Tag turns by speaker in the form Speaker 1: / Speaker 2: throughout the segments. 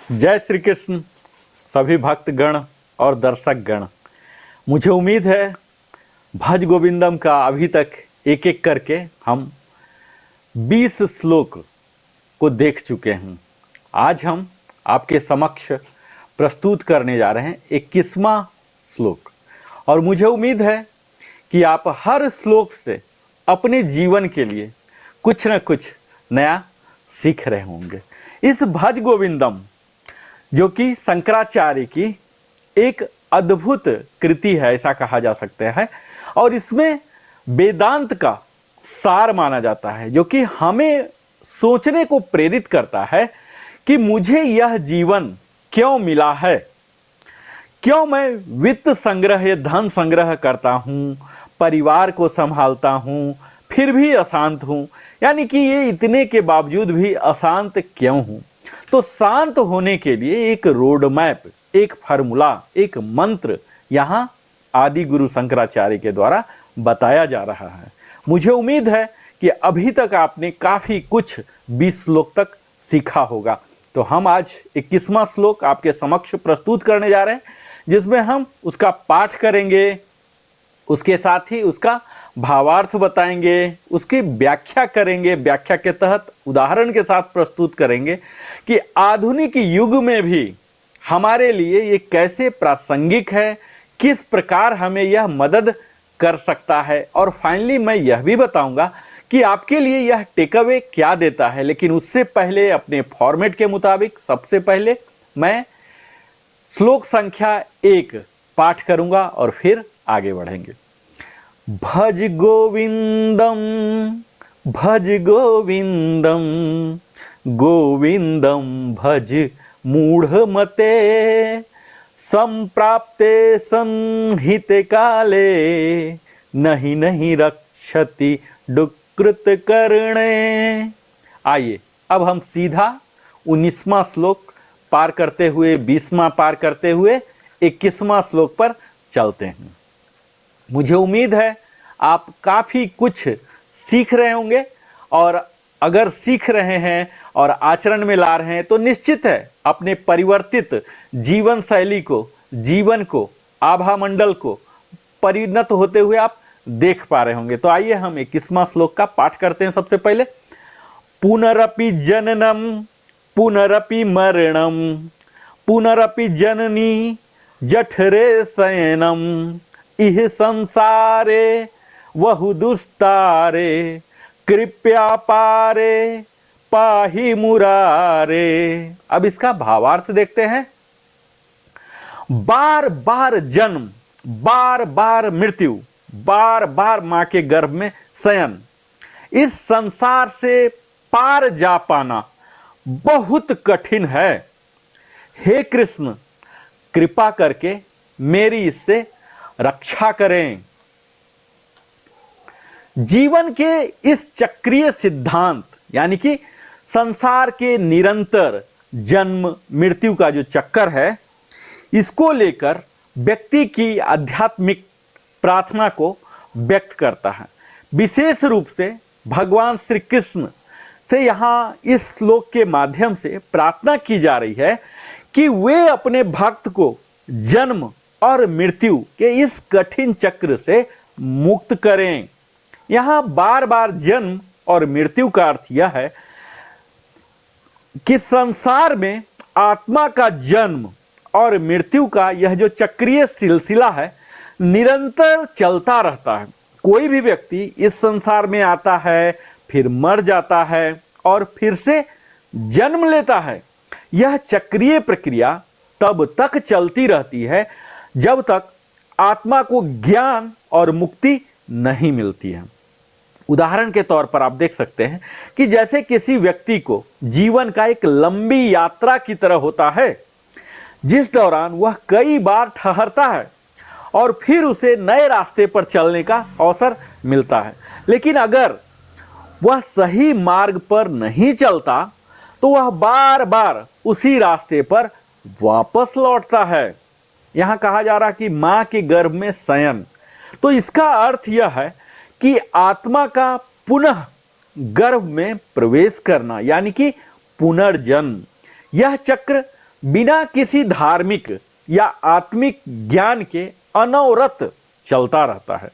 Speaker 1: जय श्री कृष्ण सभी भक्तगण और दर्शक गण। मुझे उम्मीद है भज गोविंदम का अभी तक एक एक करके हम 20 श्लोक को देख चुके हैं। आज हम आपके समक्ष प्रस्तुत करने जा रहे हैं 21वां श्लोक और मुझे उम्मीद है कि आप हर श्लोक से अपने जीवन के लिए कुछ न कुछ नया सीख रहे होंगे। इस भज गोविंदम जो कि शंकराचार्य की एक अद्भुत कृति है ऐसा कहा जा सकता है और इसमें वेदांत का सार माना जाता है जो कि हमें सोचने को प्रेरित करता है कि मुझे यह जीवन क्यों मिला है, क्यों मैं वित्त संग्रह या धन संग्रह करता हूँ, परिवार को संभालता हूँ, फिर भी अशांत हूँ, यानी कि ये इतने के बावजूद भी अशांत क्यों हूँ। तो शांत होने के लिए एक रोड मैप, एक फार्मूला, एक मंत्र यहाँ आदि गुरु शंकराचार्य के द्वारा बताया जा रहा है। मुझे उम्मीद है कि अभी तक आपने काफ़ी कुछ 20 श्लोक तक सीखा होगा। तो हम आज 21वां श्लोक आपके समक्ष प्रस्तुत करने जा रहे हैं जिसमें हम उसका पाठ करेंगे, उसके साथ ही उसका भावार्थ बताएंगे, उसकी व्याख्या करेंगे, व्याख्या के तहत उदाहरण के साथ प्रस्तुत करेंगे कि आधुनिक युग में भी हमारे लिए ये कैसे प्रासंगिक है, किस प्रकार हमें यह मदद कर सकता है और फाइनली मैं यह भी बताऊंगा कि आपके लिए यह टेकअवे क्या देता है। लेकिन उससे पहले अपने फॉर्मेट के मुताबिक सबसे पहले मैं श्लोक संख्या 1 पाठ करूंगा और फिर आगे बढ़ेंगे। भज गोविंदम भज गोविंदम गोविंदम भज मूढ़मते संप्राप्ते संहिते काले नहीं नहीं रक्षति दुकृत करणे। आइए अब हम सीधा 19वां श्लोक पार करते हुए 20वां पार करते हुए 21वां श्लोक पर चलते हैं। मुझे उम्मीद है आप काफ़ी कुछ सीख रहे होंगे और अगर सीख रहे हैं और आचरण में ला रहे हैं तो निश्चित है अपने परिवर्तित जीवन शैली को, जीवन को, आभा मंडल को परिणत होते हुए आप देख पा रहे होंगे। तो आइए हम 21वां श्लोक का पाठ करते हैं। सबसे पहले पुनरपि जननम पुनरपि मरणम पुनरपि जननी जठरे शयनम इह संसारे वहु दुस्तारे कृपया पारे पाहि मुरारे। अब इसका भावार्थ देखते हैं। बार बार जन्म, बार बार मृत्यु, बार बार मां के गर्भ में शयन, इस संसार से पार जा पाना बहुत कठिन है। हे कृष्ण कृपा करके मेरी इससे रक्षा करें। जीवन के इस चक्रीय सिद्धांत यानी कि संसार के निरंतर जन्म मृत्यु का जो चक्कर है, इसको लेकर व्यक्ति की आध्यात्मिक प्रार्थना को व्यक्त करता है। विशेष रूप से भगवान श्री कृष्ण से यहाँ इस श्लोक के माध्यम से प्रार्थना की जा रही है कि वे अपने भक्त को जन्म और मृत्यु के इस कठिन चक्र से मुक्त करें। यहाँ बार बार जन्म और मृत्यु का अर्थ यह है कि संसार में आत्मा का जन्म और मृत्यु का यह जो चक्रीय सिलसिला है निरंतर चलता रहता है। कोई भी व्यक्ति इस संसार में आता है, फिर मर जाता है और फिर से जन्म लेता है। यह चक्रीय प्रक्रिया तब तक चलती रहती है जब तक आत्मा को ज्ञान और मुक्ति नहीं मिलती है। उदाहरण के तौर पर आप देख सकते हैं कि जैसे किसी व्यक्ति को जीवन का एक लंबी यात्रा की तरह होता है जिस दौरान वह कई बार ठहरता है और फिर उसे नए रास्ते पर चलने का अवसर मिलता है। लेकिन अगर वह सही मार्ग पर नहीं चलता तो वह बार बार उसी रास्ते पर वापस लौटता है। यहाँ कहा जा रहा कि माँ के गर्भ में शयन, तो इसका अर्थ यह है कि आत्मा का पुनः गर्भ में प्रवेश करना यानी कि पुनर्जन्म। यह चक्र बिना किसी धार्मिक या आत्मिक ज्ञान के अनवरत चलता रहता है,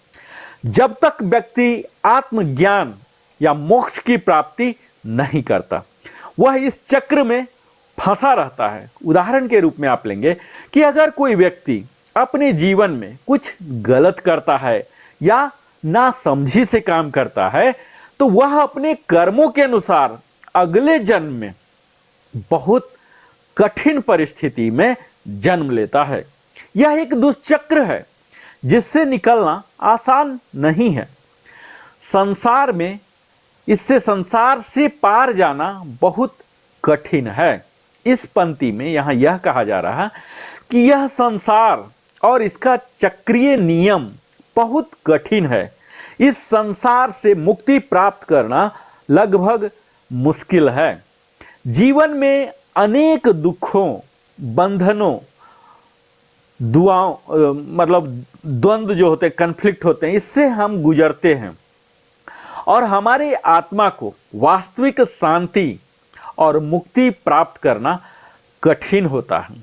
Speaker 1: जब तक व्यक्ति आत्मज्ञान या मोक्ष की प्राप्ति नहीं करता। वह इस चक्र में फंसा रहता है। उदाहरण के रूप में आप लेंगे कि अगर कोई व्यक्ति अपने जीवन में कुछ गलत करता है या नासमझी से काम करता है, तो वह अपने कर्मों के अनुसार अगले जन्म में बहुत कठिन परिस्थिति में जन्म लेता है। यह एक दुष्चक्र है जिससे निकलना आसान नहीं है। संसार में इससे संसार से पार जाना बहुत कठिन है। इस पंक्ति में यहाँ यह कहा जा रहा है कि यह संसार और इसका चक्रीय नियम बहुत कठिन है। इस संसार से मुक्ति प्राप्त करना लगभग मुश्किल है। जीवन में अनेक दुखों, बंधनों, मतलब द्वंद्व जो होते हैं, कन्फ्लिक्ट होते हैं, इससे हम गुजरते हैं और हमारे आत्मा को वास्तविक शांति और मुक्ति प्राप्त करना कठिन होता है।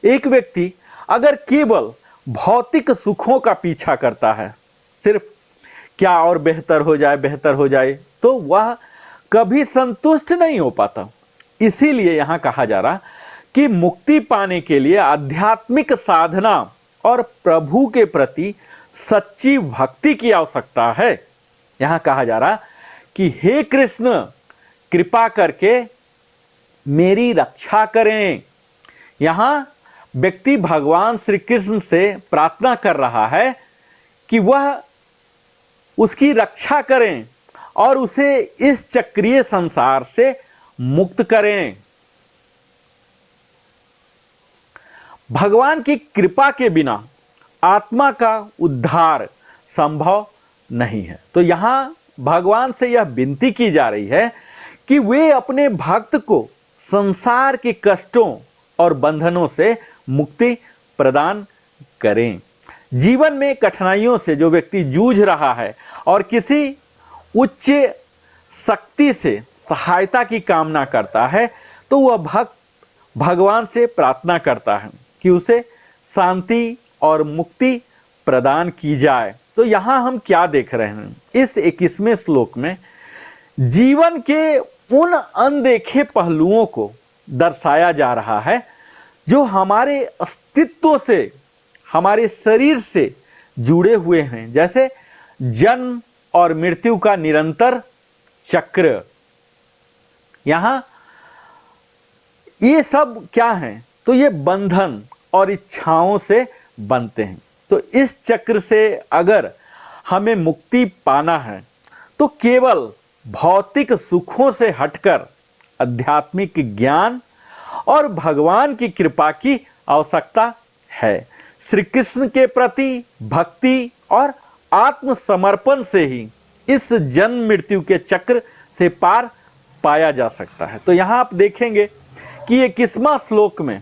Speaker 1: एक व्यक्ति अगर केवल भौतिक सुखों का पीछा करता है, सिर्फ क्या और बेहतर हो जाए, तो वह कभी संतुष्ट नहीं हो पाता। इसीलिए यहाँ कहा जा रहा कि मुक्ति पाने के लिए आध्यात्मिक साधना और प्रभु के प्रति सच्ची भक्ति की आवश्यकता है। यहाँ कहा जा रहा कि हे कृष्ण, कृपा करके मेरी रक्षा करें। यहाँ व्यक्ति भगवान श्री कृष्ण से प्रार्थना कर रहा है कि वह उसकी रक्षा करें और उसे इस चक्रीय संसार से मुक्त करें। भगवान की कृपा के बिना आत्मा का उद्धार संभव नहीं है। तो यहाँ भगवान से यह विनती की जा रही है कि वे अपने भक्त को संसार के कष्टों और बंधनों से मुक्ति प्रदान करें। जीवन में कठिनाइयों से जो व्यक्ति जूझ रहा है और किसी उच्च शक्ति से सहायता की कामना करता है, तो वह भक्त भगवान से प्रार्थना करता है कि उसे शांति और मुक्ति प्रदान की जाए। तो यहाँ हम क्या देख रहे हैं? इस 21वें श्लोक में जीवन के उन अनदेखे पहलुओं को दर्शाया जा रहा है जो हमारे अस्तित्व से, हमारे शरीर से जुड़े हुए हैं, जैसे जन्म और मृत्यु का निरंतर चक्र। यहाँ ये सब क्या हैं? तो ये बंधन और इच्छाओं से बनते हैं। तो इस चक्र से अगर हमें मुक्ति पाना है तो केवल भौतिक सुखों से हटकर आध्यात्मिक ज्ञान और भगवान की कृपा की आवश्यकता है। श्री कृष्ण के प्रति भक्ति और आत्मसमर्पण से ही इस जन्म मृत्यु के चक्र से पार पाया जा सकता है। तो यहाँ आप देखेंगे कि ये 21वां श्लोक में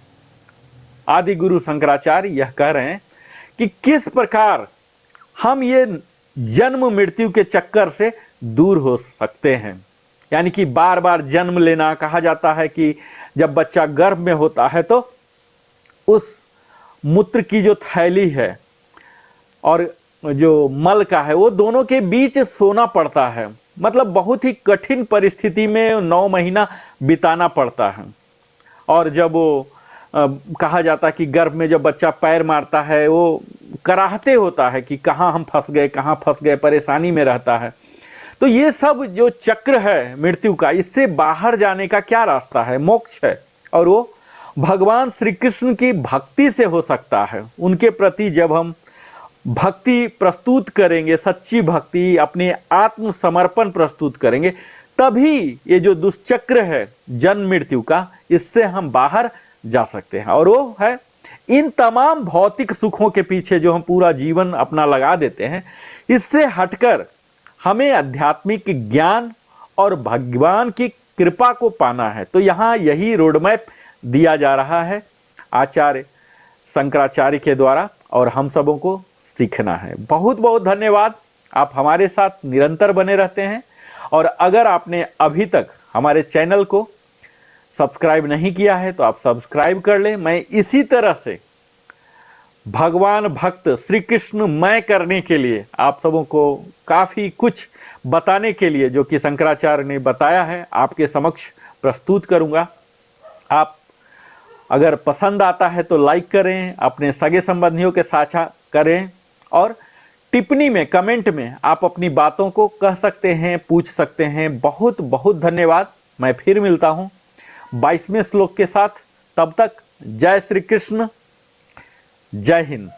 Speaker 1: आदि गुरु शंकराचार्य यह कह रहे हैं कि किस प्रकार हम ये जन्म मृत्यु के चक्कर से दूर हो सकते हैं। यानी कि बार बार जन्म लेना, कहा जाता है कि जब बच्चा गर्भ में होता है तो उस मूत्र की जो थैली है और जो मल का है, वो दोनों के बीच सोना पड़ता है। मतलब बहुत ही कठिन परिस्थिति में 9 महीना बिताना पड़ता है। और जब वो कहा जाता है कि गर्भ में जब बच्चा पैर मारता है, वो कराहते होता है कि कहाँ हम फंस गए, परेशानी में रहता है। तो ये सब जो चक्र है मृत्यु का, इससे बाहर जाने का क्या रास्ता है? मोक्ष है। और वो भगवान श्री कृष्ण की भक्ति से हो सकता है। उनके प्रति जब हम भक्ति प्रस्तुत करेंगे, सच्ची भक्ति, अपने आत्मसमर्पण प्रस्तुत करेंगे, तभी ये जो दुष्चक्र है जन्म मृत्यु का, इससे हम बाहर जा सकते हैं। और वो है इन तमाम भौतिक सुखों के पीछे जो हम पूरा जीवन अपना लगा देते हैं, इससे हटकर हमें आध्यात्मिक ज्ञान और भगवान की कृपा को पाना है। तो यहाँ यही रोड मैप दिया जा रहा है आचार्य शंकराचार्य के द्वारा, और हम सबों को सीखना है। बहुत बहुत धन्यवाद। आप हमारे साथ निरंतर बने रहते हैं। और अगर आपने अभी तक हमारे चैनल को सब्सक्राइब नहीं किया है तो आप सब्सक्राइब कर लें। मैं इसी तरह से भगवान भक्त श्री कृष्ण मैं करने के लिए आप सबों को काफ़ी कुछ बताने के लिए जो कि शंकराचार्य ने बताया है आपके समक्ष प्रस्तुत करूंगा। आप अगर पसंद आता है तो लाइक करें, अपने सगे संबंधियों के साझा करें और टिप्पणी में कमेंट में आप अपनी बातों को कह सकते हैं, पूछ सकते हैं। बहुत बहुत धन्यवाद। मैं फिर मिलता हूँ 22वें श्लोक के साथ। तब तक जय श्री कृष्ण, जय हिंद।